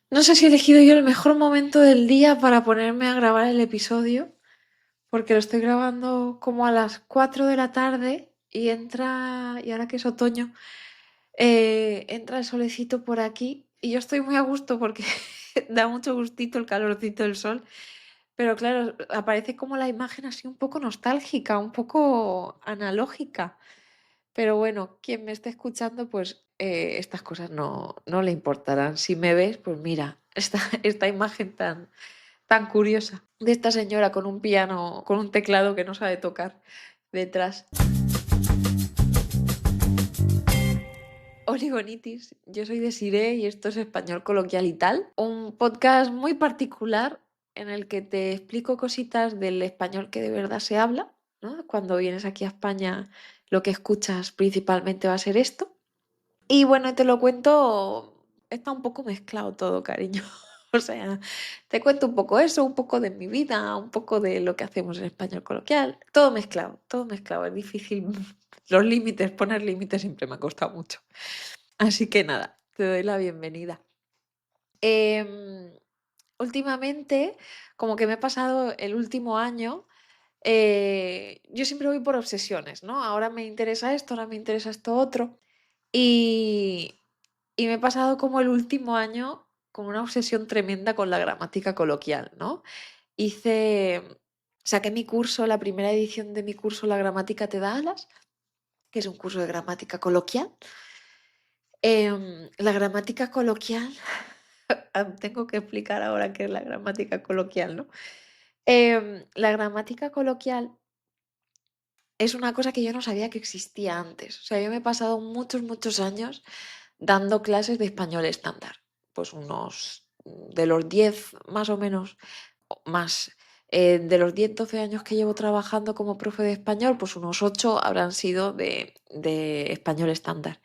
No sé si he elegido yo el mejor momento del día para ponerme a grabar el episodio, porque lo estoy grabando como a las 4 de la tarde y ahora que es otoño, entra el solecito por aquí y yo estoy muy a gusto porque da mucho gustito el calorcito del sol, pero claro, aparece como la imagen así un poco nostálgica, un poco analógica. Pero bueno, quien me esté escuchando, pues estas cosas no le importarán. Si me ves, pues mira, esta imagen tan curiosa de esta señora con un piano, con un teclado que no sabe tocar detrás. Oligonitis, yo soy Desiree y esto es Español Coloquial y tal, un podcast muy particular en el que te explico cositas del español que de verdad se habla, ¿no? Cuando vienes aquí a España, lo que escuchas principalmente va a ser esto. Y bueno, te lo cuento, está un poco mezclado todo, cariño. O sea, te cuento un poco eso, un poco de mi vida, un poco de lo que hacemos en español coloquial. Todo mezclado, todo mezclado. Es difícil. Los límites, poner límites siempre me ha costado mucho. Así que nada, te doy la bienvenida. Em, Últimamente, como que me he pasado el último año, yo siempre voy por obsesiones, ¿no? Ahora me interesa esto, ahora me interesa esto otro. Y, y me he pasado como el último año con una obsesión tremenda con la gramática coloquial, ¿no? Saqué mi curso, la primera edición de mi curso La gramática te da alas, que es un curso de gramática coloquial. La gramática coloquial, tengo que explicar ahora qué es la gramática coloquial, ¿no? La gramática coloquial es una cosa que yo no sabía que existía antes. O sea, yo me he pasado muchos años dando clases de español estándar. Pues unos de los 10 más o menos, o más, de los 10 12 años que llevo trabajando como profe de español, pues unos 8 habrán sido de español estándar.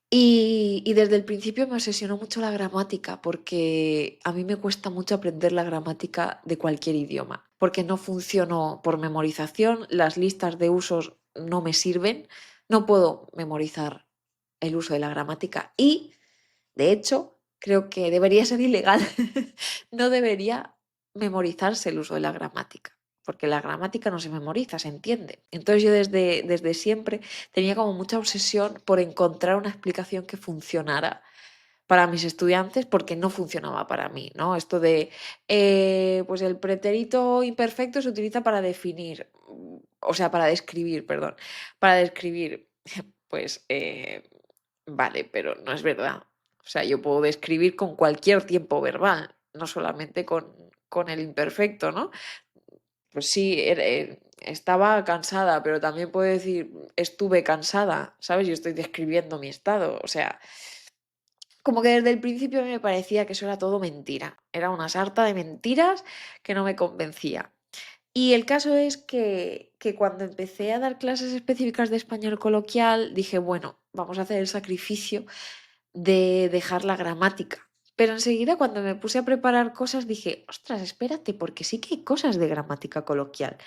Y desde el principio me obsesionó mucho la gramática, porque a mí me cuesta mucho aprender la gramática de cualquier idioma, porque no funciono por memorización, las listas de usos no me sirven, no puedo memorizar el uso de la gramática y, de hecho, creo que debería ser ilegal, no debería memorizarse el uso de la gramática. Porque la gramática no se memoriza, se entiende. Entonces yo desde siempre tenía como mucha obsesión por encontrar una explicación que funcionara para mis estudiantes porque no funcionaba para mí, ¿no? Esto de, pues el pretérito imperfecto se utiliza para definir, o sea, para describir, perdón, para describir, pues, vale, pero no es verdad. O sea, yo puedo describir con cualquier tiempo verbal, no solamente con el imperfecto, ¿no? Pues sí, estaba cansada, pero también puedo decir estuve cansada, ¿sabes? Yo estoy describiendo mi estado. O sea, como que desde el principio a mí me parecía que eso era todo mentira. Era una sarta de mentiras que no me convencía. Y el caso es que cuando empecé a dar clases específicas de español coloquial, dije, bueno, vamos a hacer el sacrificio de dejar la gramática. Pero enseguida cuando me puse a preparar cosas dije, ostras, espérate, porque sí que hay cosas de gramática coloquial.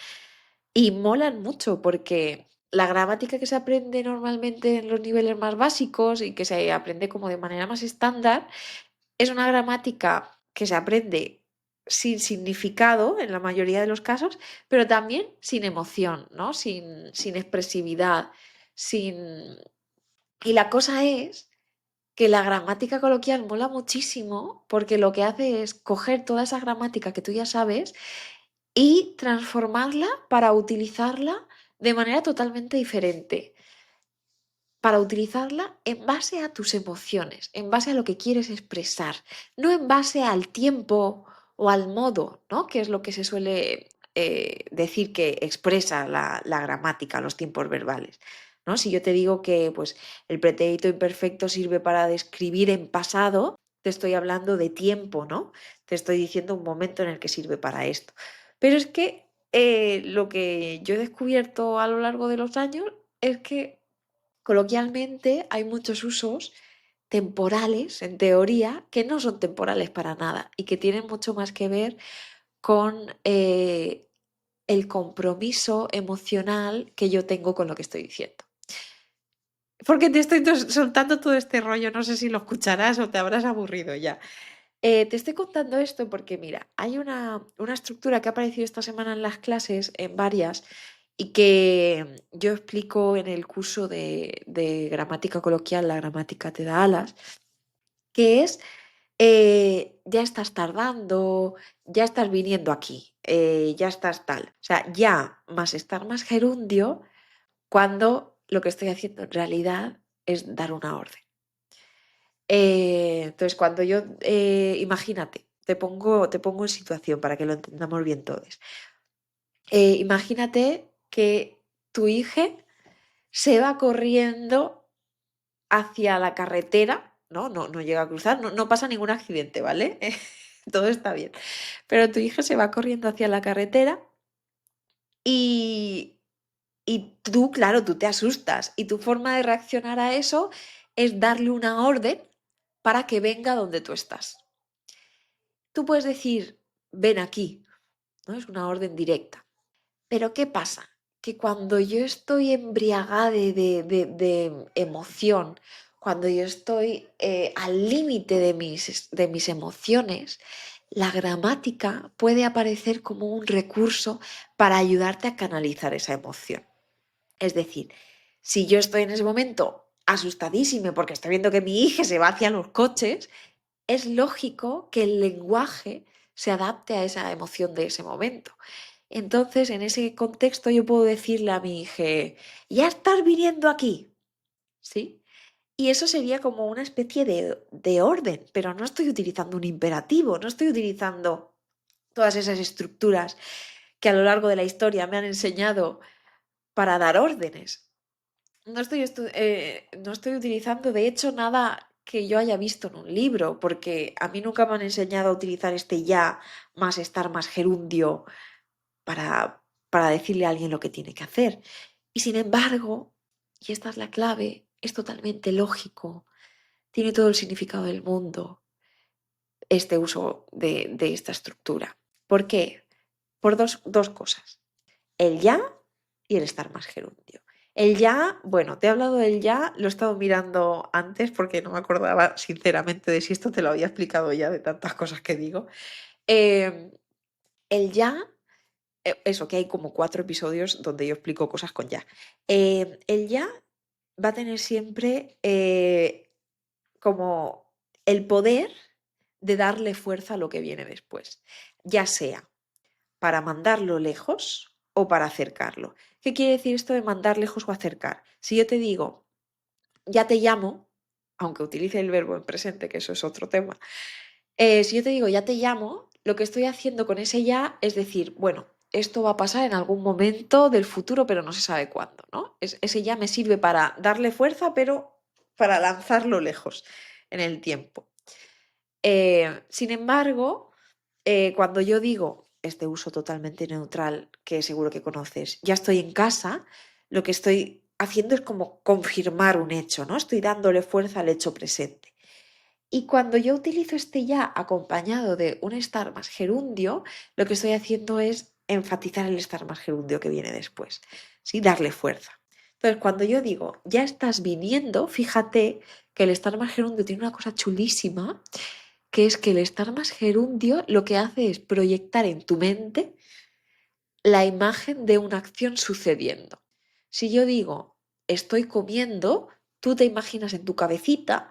Y molan mucho porque la gramática que se aprende normalmente en los niveles más básicos y que se aprende como de manera más estándar, es una gramática que se aprende sin significado en la mayoría de los casos, pero también sin emoción, ¿no? Sin expresividad, sin... Y la cosa es que la gramática coloquial mola muchísimo porque lo que hace es coger toda esa gramática que tú ya sabes y transformarla para utilizarla de manera totalmente diferente, para utilizarla en base a tus emociones, en base a lo que quieres expresar, no en base al tiempo o al modo, ¿no? Que es lo que se suele decir que expresa la gramática, los tiempos verbales. ¿No? Si yo te digo que pues, el pretérito imperfecto sirve para describir en pasado, te estoy hablando de tiempo, ¿no? Te estoy diciendo un momento en el que sirve para esto. Pero es que lo que yo he descubierto a lo largo de los años es que coloquialmente hay muchos usos temporales, en teoría, que no son temporales para nada y que tienen mucho más que ver con el compromiso emocional que yo tengo con lo que estoy diciendo. Porque te estoy soltando todo este rollo, no sé si lo escucharás o te habrás aburrido ya. Te estoy contando esto porque, mira, hay una estructura que ha aparecido esta semana en las clases, en varias, y que yo explico en el curso de gramática coloquial, la gramática te da alas, que es ya estás tardando, ya estás viniendo aquí, ya estás tal. O sea, ya más estar más gerundio cuando lo que estoy haciendo en realidad es dar una orden. Entonces, cuando yo, imagínate, te pongo en situación para que lo entendamos bien todos. Imagínate que tu hija se va corriendo hacia la carretera, ¿no? No llega a cruzar, no pasa ningún accidente, ¿vale? Todo está bien. Pero tu hija se va corriendo hacia la carretera y, y tú, claro, tú te asustas y tu forma de reaccionar a eso es darle una orden para que venga donde tú estás. Tú puedes decir, ven aquí, ¿no? Es una orden directa. Pero ¿qué pasa? Que cuando yo estoy embriagada de emoción, cuando yo estoy al límite de mis emociones, la gramática puede aparecer como un recurso para ayudarte a canalizar esa emoción. Es decir, si yo estoy en ese momento asustadísima porque estoy viendo que mi hija se va hacia los coches, es lógico que el lenguaje se adapte a esa emoción de ese momento. Entonces, en ese contexto yo puedo decirle a mi hija, ya estás viniendo aquí, ¿sí? Y eso sería como una especie de orden, pero no estoy utilizando un imperativo, no estoy utilizando todas esas estructuras que a lo largo de la historia me han enseñado para dar órdenes. No estoy utilizando, de hecho, nada que yo haya visto en un libro, porque a mí nunca me han enseñado a utilizar este ya más estar más gerundio para decirle a alguien lo que tiene que hacer. Y sin embargo, y esta es la clave, es totalmente lógico, tiene todo el significado del mundo este uso de esta estructura. ¿Por qué? Por dos cosas. El ya y el estar más gerundio. El ya, bueno, te he hablado del ya, lo he estado mirando antes porque no me acordaba sinceramente de si esto te lo había explicado ya de tantas cosas que digo. Eh, el ya, eso que hay como 4 episodios donde yo explico cosas con ya. El ya va a tener siempre como el poder de darle fuerza a lo que viene después, ya sea para mandarlo lejos o para acercarlo. ¿Qué quiere decir esto de mandar lejos o acercar? Si yo te digo, ya te llamo, aunque utilice el verbo en presente, que eso es otro tema, si yo te digo, ya te llamo, lo que estoy haciendo con ese ya es decir, bueno, esto va a pasar en algún momento del futuro, pero no se sabe cuándo, ¿no? Ese ya me sirve para darle fuerza, pero para lanzarlo lejos en el tiempo. Sin embargo, cuando yo digo este uso totalmente neutral, que seguro que conoces, ya estoy en casa, lo que estoy haciendo es como confirmar un hecho, ¿no? Estoy dándole fuerza al hecho presente. Y cuando yo utilizo este ya acompañado de un estar más gerundio, lo que estoy haciendo es enfatizar el estar más gerundio que viene después, ¿sí? Darle fuerza. Entonces, cuando yo digo ya estás viniendo, fíjate que el estar más gerundio tiene una cosa chulísima, que es que el estar más gerundio lo que hace es proyectar en tu mente la imagen de una acción sucediendo. Si yo digo estoy comiendo, tú te imaginas en tu cabecita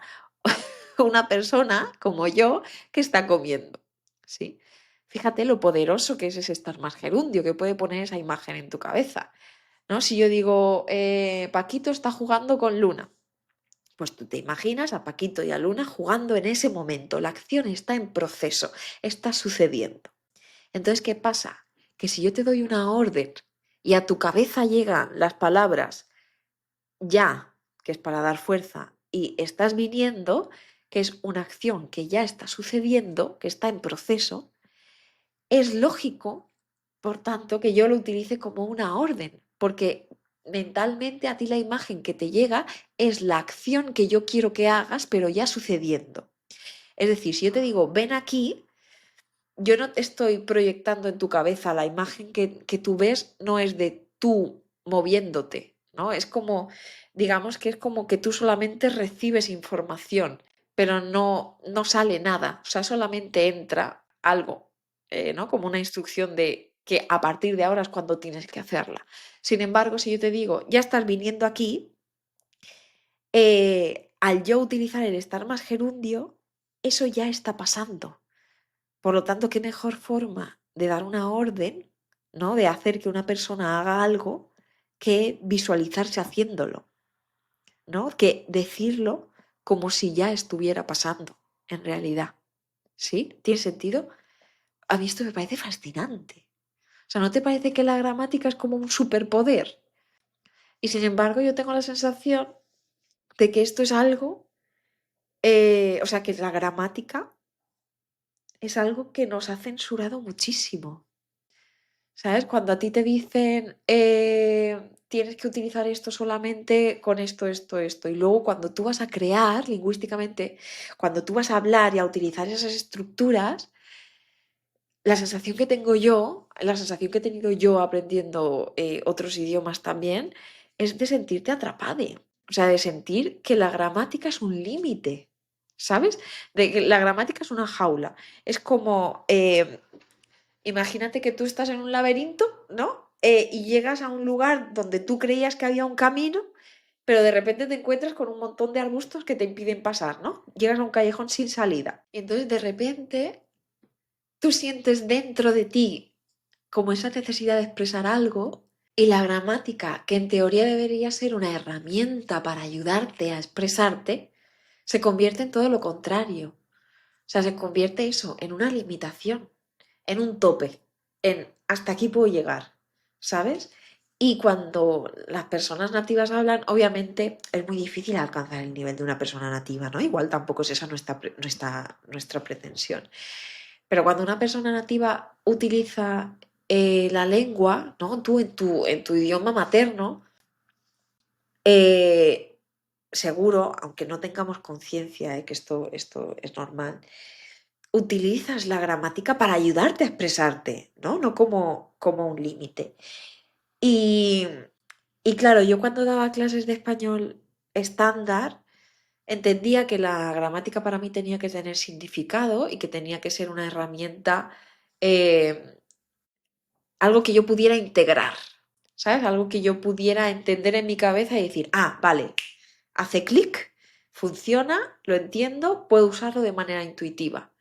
una persona como yo que está comiendo, ¿sí? Fíjate lo poderoso que es ese estar más gerundio, que puede poner esa imagen en tu cabeza, ¿no? Si yo digo, Paquito está jugando con Luna, pues tú te imaginas a Paquito y a Luna jugando en ese momento, la acción está en proceso, está sucediendo. Entonces, ¿qué pasa? Que si yo te doy una orden y a tu cabeza llegan las palabras ya, que es para dar fuerza, y estás viniendo, que es una acción que ya está sucediendo, que está en proceso, es lógico, por tanto, que yo lo utilice como una orden, porque mentalmente a ti la imagen que te llega es la acción que yo quiero que hagas, pero ya sucediendo. Es decir, si yo te digo, ven aquí, yo no te estoy proyectando en tu cabeza la imagen que tú ves, no es de tú moviéndote, ¿no? Es como, digamos que es como que tú solamente recibes información, pero no sale nada, o sea, solamente entra algo, ¿no? Como una instrucción de que a partir de ahora es cuando tienes que hacerla. Sin embargo, si yo te digo, ya estás viniendo aquí, al yo utilizar el estar más gerundio, eso ya está pasando. Por lo tanto, qué mejor forma de dar una orden, ¿no? De hacer que una persona haga algo que visualizarse haciéndolo, ¿no? Que decirlo como si ya estuviera pasando en realidad. ¿Sí? ¿Tiene sentido? A mí esto me parece fascinante. O sea, ¿no te parece que la gramática es como un superpoder? Y sin embargo, yo tengo la sensación de que esto es algo, o sea, que la gramática es algo que nos ha censurado muchísimo. ¿Sabes? Cuando a ti te dicen tienes que utilizar esto solamente con esto, y luego cuando tú vas a crear lingüísticamente, cuando tú vas a hablar y a utilizar esas estructuras, la sensación que tengo yo, la sensación que he tenido yo aprendiendo otros idiomas también, es de sentirte atrapade. O sea, de sentir que la gramática es un límite, ¿sabes? De que la gramática es una jaula. Es como, imagínate que tú estás en un laberinto, ¿no? Y llegas a un lugar donde tú creías que había un camino, pero de repente te encuentras con un montón de arbustos que te impiden pasar, ¿no? Llegas a un callejón sin salida. Y entonces de repente tú sientes dentro de ti como esa necesidad de expresar algo y la gramática, que en teoría debería ser una herramienta para ayudarte a expresarte, se convierte en todo lo contrario. O sea, se convierte eso en una limitación, en un tope, en hasta aquí puedo llegar, ¿sabes? Y cuando las personas nativas hablan, obviamente es muy difícil alcanzar el nivel de una persona nativa, ¿no? Igual tampoco es esa nuestra pretensión. Pero cuando una persona nativa utiliza la lengua, ¿no? Tú en tu idioma materno, eh, seguro, aunque no tengamos conciencia de que esto es normal, utilizas la gramática para ayudarte a expresarte, ¿no? No como un límite. Y, y claro, yo cuando daba clases de español estándar, entendía que la gramática para mí tenía que tener significado y que tenía que ser una herramienta, eh, algo que yo pudiera integrar, ¿sabes? Algo que yo pudiera entender en mi cabeza y decir, ah, vale, hace clic, funciona, lo entiendo, puedo usarlo de manera intuitiva.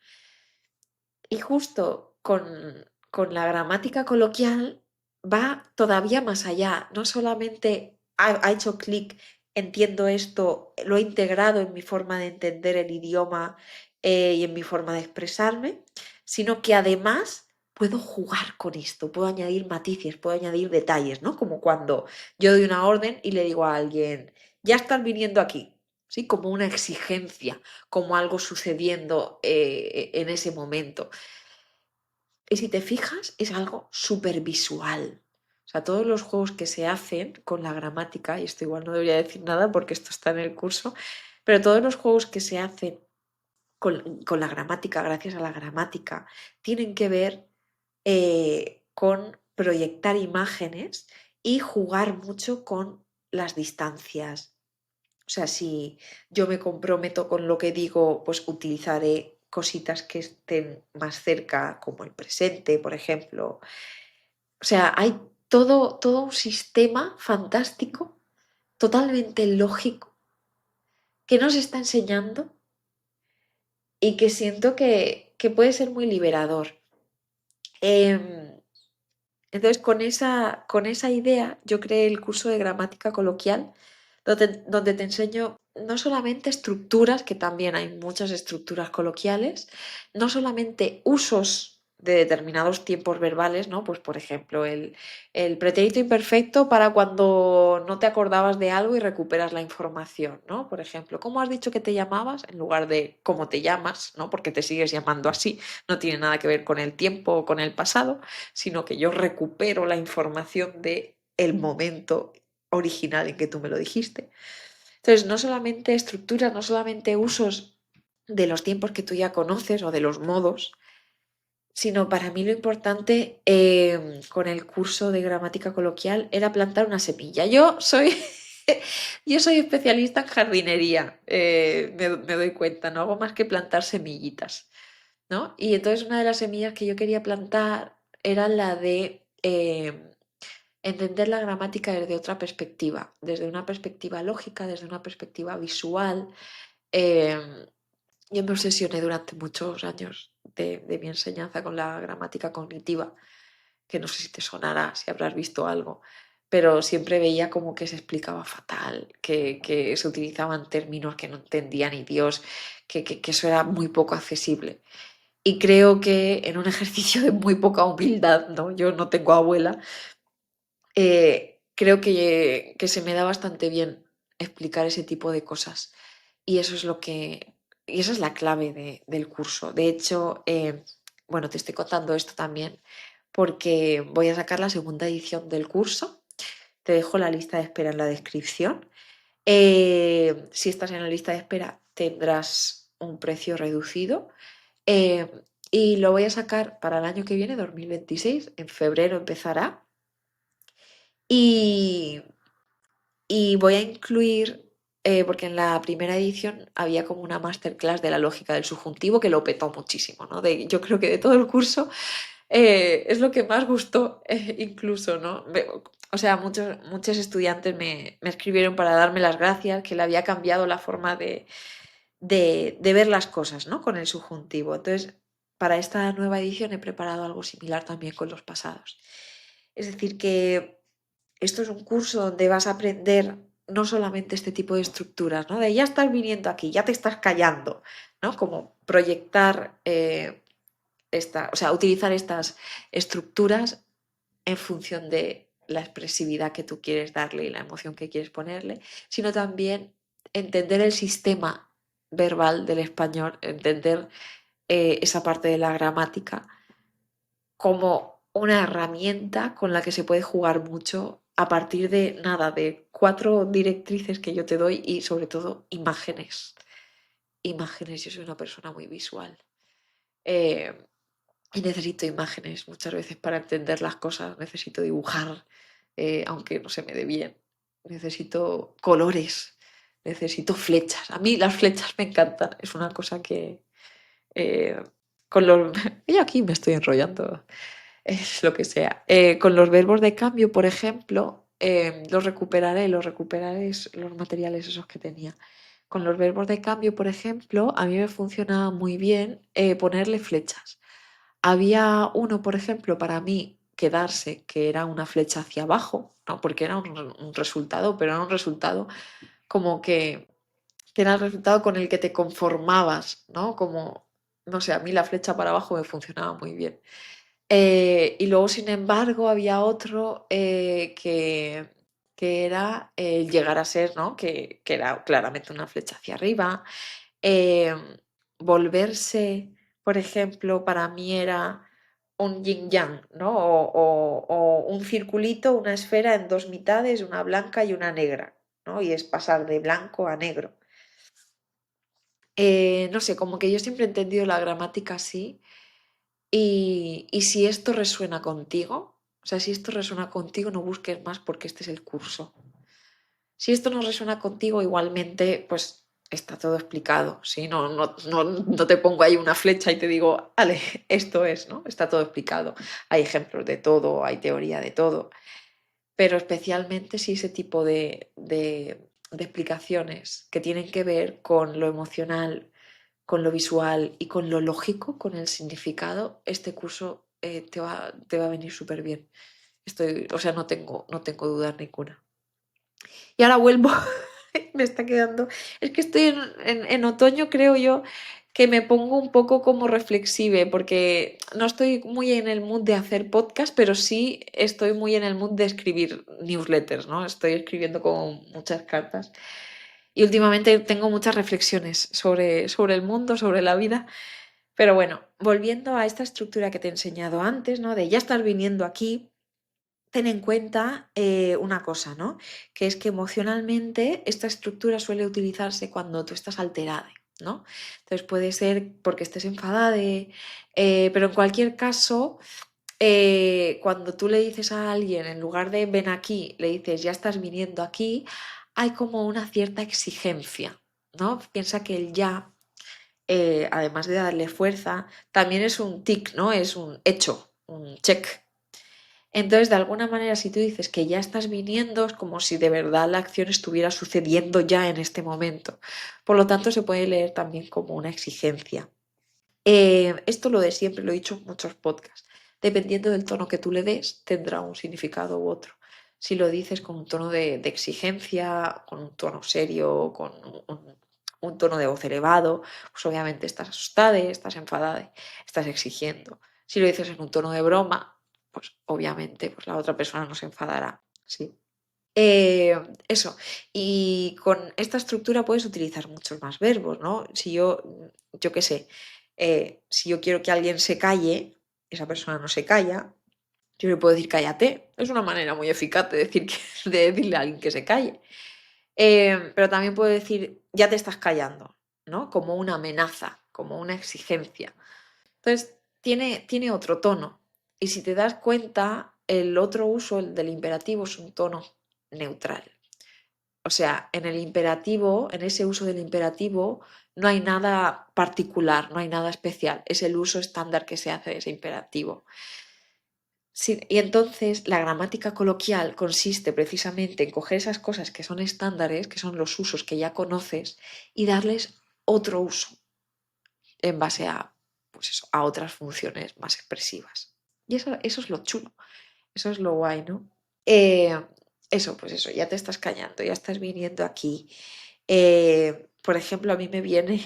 Y justo con la gramática coloquial va todavía más allá. No solamente ha hecho clic, entiendo esto, lo he integrado en mi forma de entender el idioma y en mi forma de expresarme, sino que además puedo jugar con esto, puedo añadir matices, puedo añadir detalles, ¿no? Como cuando yo doy una orden y le digo a alguien, ya están viniendo aquí, ¿sí? Como una exigencia, como algo sucediendo en ese momento. Y si te fijas, es algo súper visual. O sea, todos los juegos que se hacen con la gramática, y esto igual no debería decir nada porque esto está en el curso, pero todos los juegos que se hacen con la gramática, gracias a la gramática, tienen que ver con proyectar imágenes y jugar mucho con las distancias. O sea, si yo me comprometo con lo que digo, pues utilizaré cositas que estén más cerca, como el presente, por ejemplo. O sea, hay todo un sistema fantástico, totalmente lógico, que nos está enseñando y que siento que puede ser muy liberador. Em, entonces, con esa idea, yo creé el curso de gramática coloquial, donde te enseño no solamente estructuras, que también hay muchas estructuras coloquiales, no solamente usos de determinados tiempos verbales, ¿no? Pues por ejemplo, el pretérito imperfecto para cuando no te acordabas de algo y recuperas la información, ¿no? Por ejemplo, ¿cómo has dicho que te llamabas? En lugar de cómo te llamas, ¿no? Porque te sigues llamando así, no tiene nada que ver con el tiempo o con el pasado, sino que yo recupero la información de el momento original en que tú me lo dijiste. Entonces, no solamente estructuras, no solamente usos de los tiempos que tú ya conoces o de los modos, sino para mí lo importante con el curso de gramática coloquial era plantar una semilla. Yo soy Yo soy especialista en jardinería, me doy cuenta, no hago más que plantar semillitas, ¿no? Y entonces una de las semillas que yo quería plantar era la de entender la gramática desde otra perspectiva, desde una perspectiva lógica, desde una perspectiva visual. em, yo me obsesioné durante muchos años de mi enseñanza con la gramática cognitiva, que no sé si te sonará, si habrás visto algo, pero siempre veía como que se explicaba fatal, que se utilizaban términos que no entendía ni Dios, que eso era muy poco accesible. Y creo que en un ejercicio de muy poca humildad, ¿no? Yo no tengo abuela, creo que se me da bastante bien explicar ese tipo de cosas. Y eso es lo que, y esa es la clave del curso. De hecho, bueno, te estoy contando esto también porque voy a sacar la segunda edición del curso. Te dejo la lista de espera en la descripción. Si estás en la lista de espera, tendrás un precio reducido. Eh, y lo voy a sacar para el año que viene, 2026. En febrero empezará. Y, y voy a incluir, porque en la primera edición había como una masterclass de la lógica del subjuntivo que lo petó muchísimo, ¿no? Yo creo que de todo el curso es lo que más gustó, incluso, ¿no? O sea, muchos estudiantes me escribieron para darme las gracias, que le había cambiado la forma de ver las cosas, ¿no? Con el subjuntivo. Entonces, para esta nueva edición he preparado algo similar también con los pasados. Es decir, que esto es un curso donde vas a aprender no solamente este tipo de estructuras, ¿no? De ya estás viniendo aquí, ya te estás callando, ¿no? Como proyectar o sea, utilizar estas estructuras en función de la expresividad que tú quieres darle y la emoción que quieres ponerle, sino también entender el sistema verbal del español, entender esa parte de la gramática como una herramienta con la que se puede jugar mucho a partir de nada, de 4 directrices que yo te doy y sobre todo imágenes. Imágenes, yo soy una persona muy visual. Eh, y necesito imágenes muchas veces para entender las cosas, necesito dibujar, aunque no se me dé bien. Necesito colores, necesito flechas. A mí las flechas me encantan, es una cosa que eh, con los... Y aquí me estoy enrollando, es lo que sea. Con los verbos de cambio, por ejemplo, los recuperaré los materiales esos que tenía. Con los verbos de cambio, por ejemplo, a mí me funcionaba muy bien ponerle flechas. Había uno, por ejemplo, para mí quedarse, que era una flecha hacia abajo, no porque era un resultado, pero era un resultado como que era el resultado con el que te conformabas, ¿no? Como, no sé, a mí la flecha para abajo me funcionaba muy bien. Y luego, sin embargo, había otro que era el llegar a ser, ¿no? Que era claramente una flecha hacia arriba. Eh, volverse, por ejemplo, para mí era un yin yang, ¿no? O un circulito, una esfera en dos mitades, una blanca y una negra, ¿no? Y es pasar de blanco a negro. No sé, como que yo siempre he entendido la gramática así. Y si esto resuena contigo, o sea, si esto resuena contigo, no busques más porque este es el curso. Si esto no resuena contigo, igualmente, pues está todo explicado, ¿sí? No te pongo ahí una flecha y te digo, vale, esto es, ¿no? Está todo explicado. Hay ejemplos de todo, hay teoría de todo, pero especialmente si ese tipo de explicaciones que tienen que ver con lo emocional, con lo visual y con lo lógico, con el significado, este curso te va a venir súper bien. O sea, no tengo dudas ninguna. Y ahora vuelvo, me está quedando. Es que estoy en otoño, creo yo, que me pongo un poco como reflexive, porque no estoy muy en el mood de hacer podcast, pero sí estoy muy en el mood de escribir newsletters, ¿no? Estoy escribiendo como muchas cartas. Y últimamente tengo muchas reflexiones sobre el mundo, sobre la vida. Pero bueno, volviendo a esta estructura que te he enseñado antes, ¿no? De ya estar viniendo aquí, ten en cuenta una cosa, ¿no? Que es que emocionalmente esta estructura suele utilizarse cuando tú estás alterada, ¿no? Entonces puede ser porque estés enfadada, pero en cualquier caso, cuando tú le dices a alguien, en lugar de ven aquí, le dices ya estás viniendo aquí, hay como una cierta exigencia, ¿no? Piensa que el ya, además de darle fuerza, también es un tic, ¿no? Es un hecho, un check. Entonces, de alguna manera, si tú dices que ya estás viniendo, es como si de verdad la acción estuviera sucediendo ya en este momento. Por lo tanto, se puede leer también como una exigencia. Esto lo de siempre, lo he dicho en muchos podcasts. Dependiendo del tono que tú le des, tendrá un significado u otro. Si lo dices con un tono de exigencia, con un tono serio, con un tono de voz elevado, pues obviamente estás asustada, estás enfadada, estás exigiendo. Si lo dices en un tono de broma, pues obviamente pues la otra persona no se enfadará. ¿Sí? Eso, y con esta estructura puedes utilizar muchos más verbos, ¿no? Si yo qué sé, si yo quiero que alguien se calle, esa persona no se calla, yo le puedo decir cállate. Es una manera muy eficaz de de decirle a alguien que se calle. Pero también puedo decir ya te estás callando, ¿no? Como una amenaza, como una exigencia. Entonces, tiene otro tono. Y si te das cuenta, el otro uso, el del imperativo, es un tono neutral. O sea, en el imperativo, en ese uso del imperativo, no hay nada particular, no hay nada especial. Es el uso estándar que se hace de ese imperativo. Sí, y entonces la gramática coloquial consiste precisamente en coger esas cosas que son estándares, que son los usos que ya conoces, y darles otro uso en base a, pues eso, a otras funciones más expresivas. Y eso es lo chulo, eso es lo guay, ¿no? Eh, eso, pues eso, ya te estás callando, ya estás viniendo aquí. Por ejemplo, a mí me viene,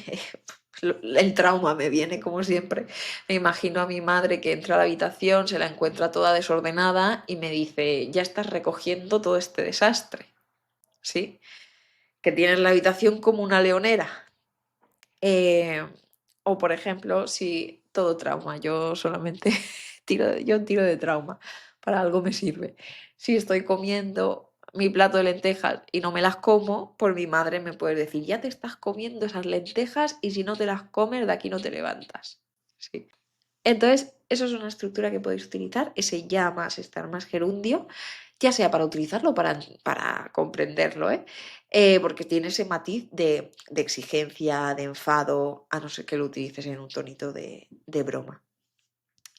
el trauma me viene como siempre. Me imagino a mi madre que entra a la habitación, se la encuentra toda desordenada y me dice, ya estás recogiendo todo este desastre, ¿sí? Que tienes la habitación como una leonera. Eh, o por ejemplo, si todo trauma, yo solamente tiro de trauma, para algo me sirve. Si estoy comiendo mi plato de lentejas y no me las como, por mi madre me puede decir, ya te estás comiendo esas lentejas y si no te las comes, de aquí no te levantas. Sí. Entonces, eso es una estructura que podéis utilizar, ese ya más estar más gerundio, ya sea para utilizarlo o para comprenderlo, ¿eh? Porque tiene ese matiz de exigencia, de enfado, a no ser que lo utilices en un tonito de broma.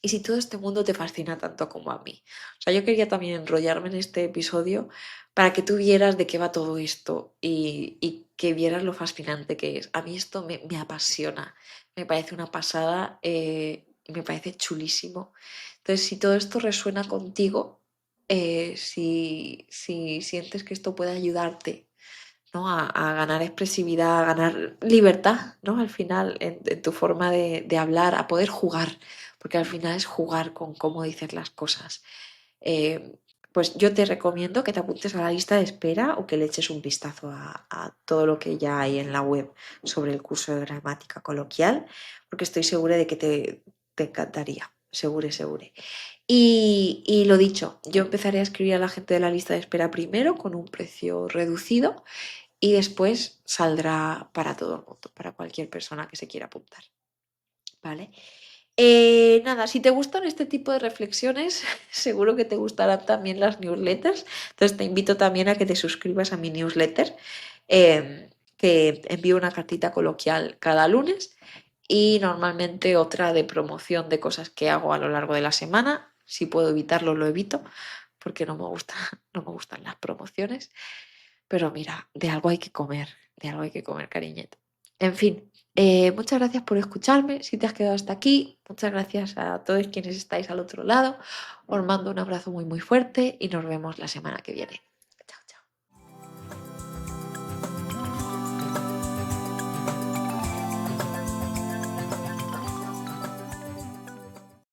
Y si todo este mundo te fascina tanto como a mí. O sea, yo quería también enrollarme en este episodio para que tú vieras de qué va todo esto y que vieras lo fascinante que es. A mí esto me apasiona, me parece una pasada y me parece chulísimo. Entonces, si todo esto resuena contigo, si sientes que esto puede ayudarte, ¿no? A ganar expresividad, a ganar libertad, ¿no? Al final, en tu forma de hablar, a poder jugar, porque al final es jugar con cómo dices las cosas. Eh, pues yo te recomiendo que te apuntes a la lista de espera o que le eches un vistazo a todo lo que ya hay en la web sobre el curso de gramática coloquial, porque estoy segura de que te encantaría, seguro, seguro. Y lo dicho, yo empezaré a escribir a la gente de la lista de espera primero con un precio reducido y después saldrá para todo el mundo, para cualquier persona que se quiera apuntar. ¿Vale? Nada, si te gustan este tipo de reflexiones, seguro que te gustarán también las newsletters. Entonces te invito también a que te suscribas a mi newsletter, que envío una cartita coloquial cada lunes y normalmente otra de promoción de cosas que hago a lo largo de la semana. Si puedo evitarlo, lo evito, porque no me gusta, no me gustan las promociones. Pero mira, de algo hay que comer, de algo hay que comer, cariñete. En fin, muchas gracias por escucharme. Si te has quedado hasta aquí, muchas gracias a todos quienes estáis al otro lado. Os mando un abrazo muy muy fuerte y nos vemos la semana que viene.